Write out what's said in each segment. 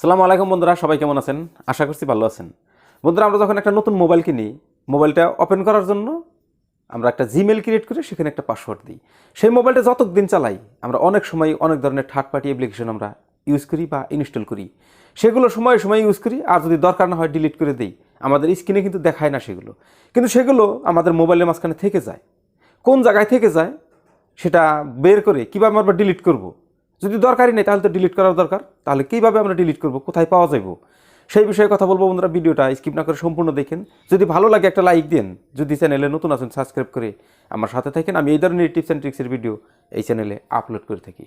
আসসালামু আলাইকুম বন্ধুরা, সবাই কেমন আছেন? আশা করছি ভালো আছেন। বন্ধুরা, আমরা যখন একটা নতুন মোবাইল কিনি, মোবাইলটা ওপেন করার জন্য আমরা একটা জিমেল ক্রিয়েট করে সেখানে একটা পাসওয়ার্ড দিই। সেই মোবাইলটা যতদিন চালাই আমরা অনেক সময় অনেক ধরনের থার্ড পার্টি অ্যাপ্লিকেশন আমরা ইউজ করি বা ইনস্টল করি। সেগুলো সময় সময় ইউজ করি, আর যদি দরকার না হয় ডিলিট করে দিই। আমাদের স্ক্রিনে কিন্তু দেখায় না সেগুলো, কিন্তু সেগুলো আমাদের মোবাইলের মাঝখানে থেকে যায়। কোন জায়গায় থেকে যায় সেটা বের করে কীভাবে আমরা ডিলিট করব। যদি দরকারই নেই তাহলে তো ডিলিট করার দরকার, তাহলে কীভাবে আমরা ডিলিট করব, কোথায় পাওয়া যাব, সেই বিষয়ে কথা বলবো। বন্ধুরা, ভিডিওটা স্কিপ না করে সম্পূর্ণ দেখেন। যদি ভালো লাগে একটা লাইক দিন, যদি চ্যানেলে নতুন আছেন সাবস্ক্রাইব করে আমার সাথে থাকেন। আমি এই ধরনের টিপস অ্যান্ড ট্রিক্সের ভিডিও এই চ্যানেলে আপলোড করে থাকি।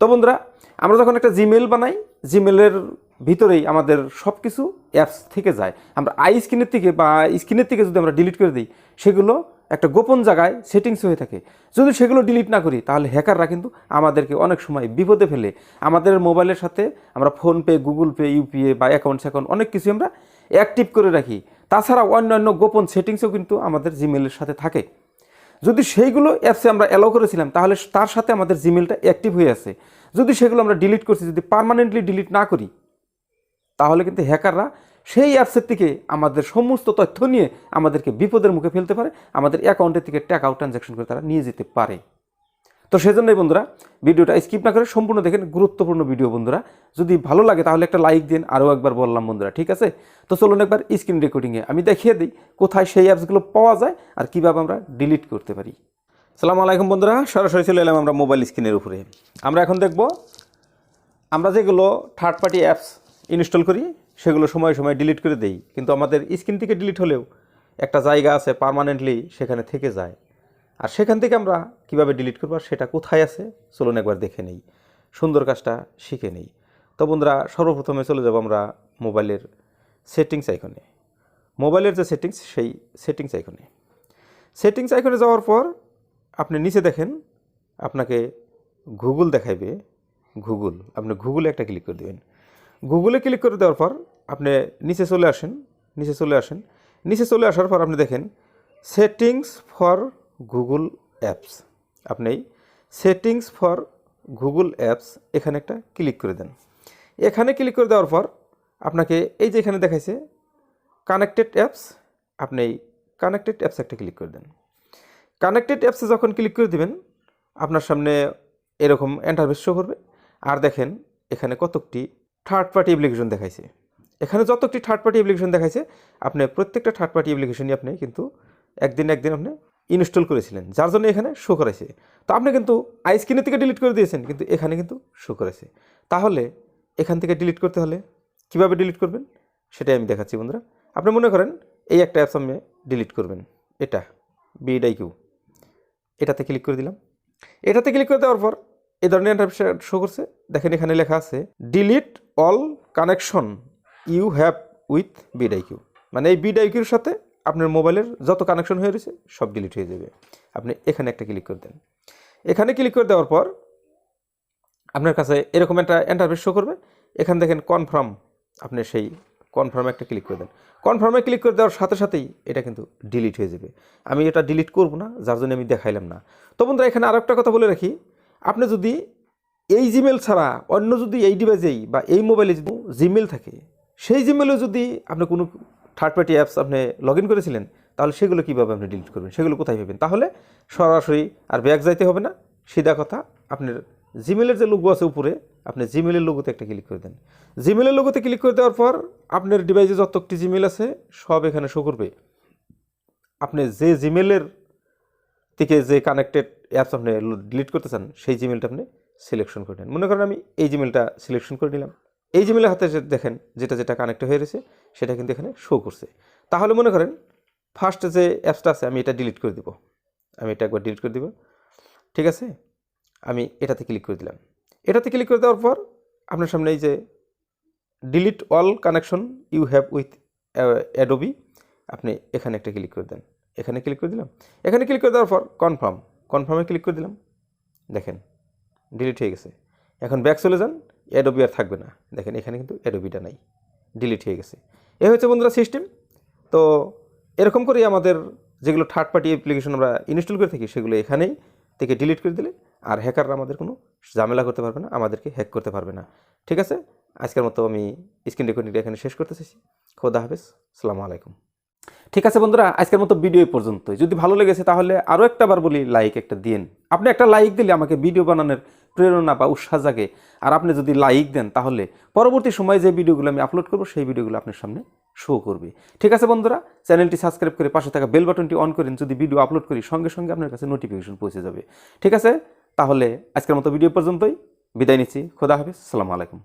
তো বন্ধুরা, আমরা যখন একটা জিমেল বানাই, জিমেলের ভিতরেই আমাদের সব কিছু অ্যাপস থেকে যায়। আমরা স্ক্রিনের থেকে যদি আমরা ডিলিট করে দিই, সেগুলো একটা গোপন জায়গায় সেটিংস হয়ে থাকে। যদি সেগুলো ডিলিট না করি তাহলে হ্যাকাররা কিন্তু আমাদেরকে অনেক সময় বিপদে ফেলে। আমাদের মোবাইলের সাথে আমরা ফোনপে, গুগল পে, ইউপিআই বা অ্যাকাউন্ট অনেক কিছু আমরা অ্যাক্টিভ করে রাখি। তাছাড়া অন্যান্য গোপন সেটিংসও কিন্তু আমাদের জিমেলের সাথে থাকে। যদি সেইগুলো অ্যাপসে আমরা অ্যালাউ করেছিলাম তাহলে তার সাথে আমাদের জিমেলটা অ্যাক্টিভ হয়ে আছে। যদি সেগুলো আমরা ডিলিট করছি, যদি পার্মানেন্টলি ডিলিট না করি, তাহলে কিন্তু হ্যাকাররা সেই অ্যাপসের থেকে আমাদের সমস্ত তথ্য নিয়ে আমাদেরকে বিপদের মুখে ফেলতে পারে। আমাদের অ্যাকাউন্টের থেকে টাকাও ট্রানজ্যাকশন করে তারা নিয়ে যেতে পারে। তো সেজন্যই বন্ধুরা, ভিডিওটা স্কিপ না করে সম্পূর্ণ দেখেন, গুরুত্বপূর্ণ ভিডিও। বন্ধুরা, যদি ভালো লাগে তাহলে একটা লাইক দিন। আরও একবার বললাম বন্ধুরা, ঠিক আছে? তো চলুন একবার স্ক্রিন রেকর্ডিংয়ে আমি দেখিয়ে দিই কোথায় সেই অ্যাপসগুলো পাওয়া যায় আর কীভাবে আমরা ডিলিট করতে পারি। আসসালামু আলাইকুম বন্ধুরা, সরাসরি চলে এলাম আমরা মোবাইল স্ক্রিনের উপরে। আমরা এখন দেখব আমরা যেগুলো থার্ড পার্টি অ্যাপস ইনস্টল করি সেগুলো সময় সময় ডিলিট করে দেই, কিন্তু আমাদের স্ক্রিন থেকে ডিলিট হলেও একটা জায়গা আছে পার্মানেন্টলি সেখানে থেকে যায়। আর সেখান থেকে আমরা কিভাবে ডিলিট করবো, সেটা কোথায় আছে চলুন একবার দেখে নেই, সুন্দর কাজটা শিখে নেই। তো বন্ধুরা, সর্বপ্রথমে চলে যাব আমরা মোবাইলের সেটিংস আইকনে। মোবাইলের যে সেটিংস, সেই সেটিংস আইকনে যাওয়ার পর আপনি নিচে দেখেন আপনাকে গুগল দেখাইবে। আপনি গুগলে একটা ক্লিক করে দেবেন। গুগলে ক্লিক করে দেওয়ার পর আপনি নিচে চলে আসার পর আপনি দেখেন সেটিংস ফর গুগল অ্যাপস। আপনি সেটিংস ফর গুগল অ্যাপস এখানে একটা ক্লিক করে দেন। এখানে ক্লিক করে দেওয়ার পর আপনাকে এই যে এখানে দেখাইছে কানেক্টেড অ্যাপস, আপনি এই কানেক্টেড অ্যাপস একটা ক্লিক করে দেন। কানেক্টেড অ্যাপসে যখন ক্লিক করে দেবেন আপনার সামনে এরকম ইন্টারফেস শো করবে। আর দেখেন এখানে কতকটি থার্ড পার্টি অ্যাপ্লিকেশন দেখাইছে। এখানে যতটি থার্ড পার্টি অ্যাপ্লিকেশন দেখাইছে, আপনি প্রত্যেকটা থার্ড পার্টি অ্যাপ্লিকেশনই আপনি কিন্তু একদিন আপনি ইনস্টল করেছিলেন, যার জন্য এখানে শো করেছে। তো আপনি কিন্তু স্ক্রিনের থেকে ডিলিট করে দিয়েছেন, কিন্তু এখানে কিন্তু শো করেছে। তাহলে এখান থেকে ডিলিট করতে হলে কিভাবে ডিলিট করবেন সেটাই আমি দেখাচ্ছি বন্ধুরা। আপনি মনে করেন এই একটা অ্যাপস আপনি ডিলিট করবেন, এটা BidIQ, এটাতে ক্লিক করে দিলাম। এটাতে ক্লিক করে দেওয়ার পর এই ধরনের ইন্টারফেস শো করছে। দেখেন এখানে লেখা আছে delete all connection you have with BidIQ। মানে এই BidIQর সাথে আপনার মোবাইলের যত কানেকশন হয়ে রয়েছে সব ডিলিট হয়ে যাবে। আপনি এখানে একটা ক্লিক করে দেন। এখানে ক্লিক করে দেওয়ার পর আপনার কাছে এরকম একটা ইন্টারফেস শো করবে। এখানে দেখেন কনফার্ম, আপনি সেই কনফার্মে একটা ক্লিক করে দেন। কনফার্মে ক্লিক করে দেওয়ার সাথে সাথেই এটা কিন্তু ডিলিট হয়ে যাবে। আমি এটা ডিলিট করব না, যার জন্য আমি দেখাইলাম না। তো বন্ধুরা, এখানে আরও একটা কথা বলে রাখি, আপনি যদি এই জিমেল ছাড়া অন্য যদি এই ডিভাইসেই বা এই মোবাইলে যদি জিমেল থাকে, সেই জিমেলে যদি আপনি কোনো থার্ড পার্টি অ্যাপস আপনি লগ ইন করেছিলেন, তাহলে সেগুলো কীভাবে আপনি ডিলিট করবেন, সেগুলো কোথায় পাবেন? তাহলে সরাসরি আর ব্যাক যাইতে হবে না, সিধা কথা আপনার জিমেলের যে লোগো আছে উপরে, আপনি জিমেলের লোগোতে একটা ক্লিক করে দেন। জিমেলের লোগোতে ক্লিক করে দেওয়ার পর আপনার ডিভাইসে যতটি জিমেল আছে সব এখানে শো করবে। আপনি যে জিমেলের থেকে যে কানেক্টেড অ্যাপস আপনি ডিলিট করতে চান সেই জিমেলটা আপনি সিলেকশন করে নেন। মনে করেন আমি এই জিমেলটা সিলেকশন করে নিলাম। এই জিমেলের হাতে দেখেন যেটা কানেক্ট হয়ে রয়েছে সেটা কিন্তু এখানে শো করছে। তাহলে মনে করেন ফার্স্ট যে অ্যাপসটা আছে আমি এটা ডিলিট করে দিব। আমি এটা একবার ডিলিট করে দিব, ঠিক আছে? আমি এটাতে ক্লিক করে দিলাম। এটাতে ক্লিক করে দেওয়ার পর আপনার সামনে এই যে delete all connection you have with Adobe, আপনি এখানে একটা ক্লিক করে দেন। এখানে ক্লিক করে দিলাম। এখানে ক্লিক করে দেওয়ার পর কনফার্মে ক্লিক করে দিলাম। দেখেন ডিলিট হয়ে গেছে। এখন ব্যাক চলে যান, অ্যাডোবি আর থাকবে না। দেখেন এখানে কিন্তু অ্যাডোবিটা নাই, ডিলিট হয়ে গেছে। এ হচ্ছে বন্ধুরা সিস্টেম। তো এরকম করেই আমাদের যেগুলো থার্ড পার্টি অ্যাপ্লিকেশন আমরা ইনস্টল করে থাকি সেগুলো এখানেই থেকে ডিলিট করে দিলে আর হ্যাকাররা আমাদের কোনো ঝামেলা করতে পারবে না, আমাদেরকে হ্যাক করতে পারবে না, ঠিক আছে? আজকের মতো আমি স্ক্রিন রেকর্ডিংটা এখানে শেষ করতে চাইছি। খোদা হাফেজ, আসসালামু আলাইকুম। ঠিক আছে বন্ধুরা, আজকের মতো ভিডিও এই পর্যন্তই। যদি ভালো লেগেছে তাহলে আরও একটা বার বলি, লাইক একটা দিন। আপনি একটা লাইক দিলে আমাকে ভিডিও বানানোর প্রেরণা বা উৎসাহ জাগে। আর আপনি যদি লাইক দেন তাহলে পরবর্তী সময়ে যে ভিডিওগুলো আমি আপলোড করবো সেই ভিডিওগুলো আপনার সামনে শো করবে। ঠিক আছে বন্ধুরা, চ্যানেলটি সাবস্ক্রাইব করে পাশে থাকা বেল বাটনটি অন করেন। যদি ভিডিও আপলোড করি সঙ্গে সঙ্গে আপনার কাছে নোটিফিকেশন পৌঁছে যাবে। ঠিক আছে, তাহলে আজকের মতো ভিডিও পর্যন্তই বিদায় নিচ্ছি। খোদা হাফেজ, আসসালামু আলাইকুম।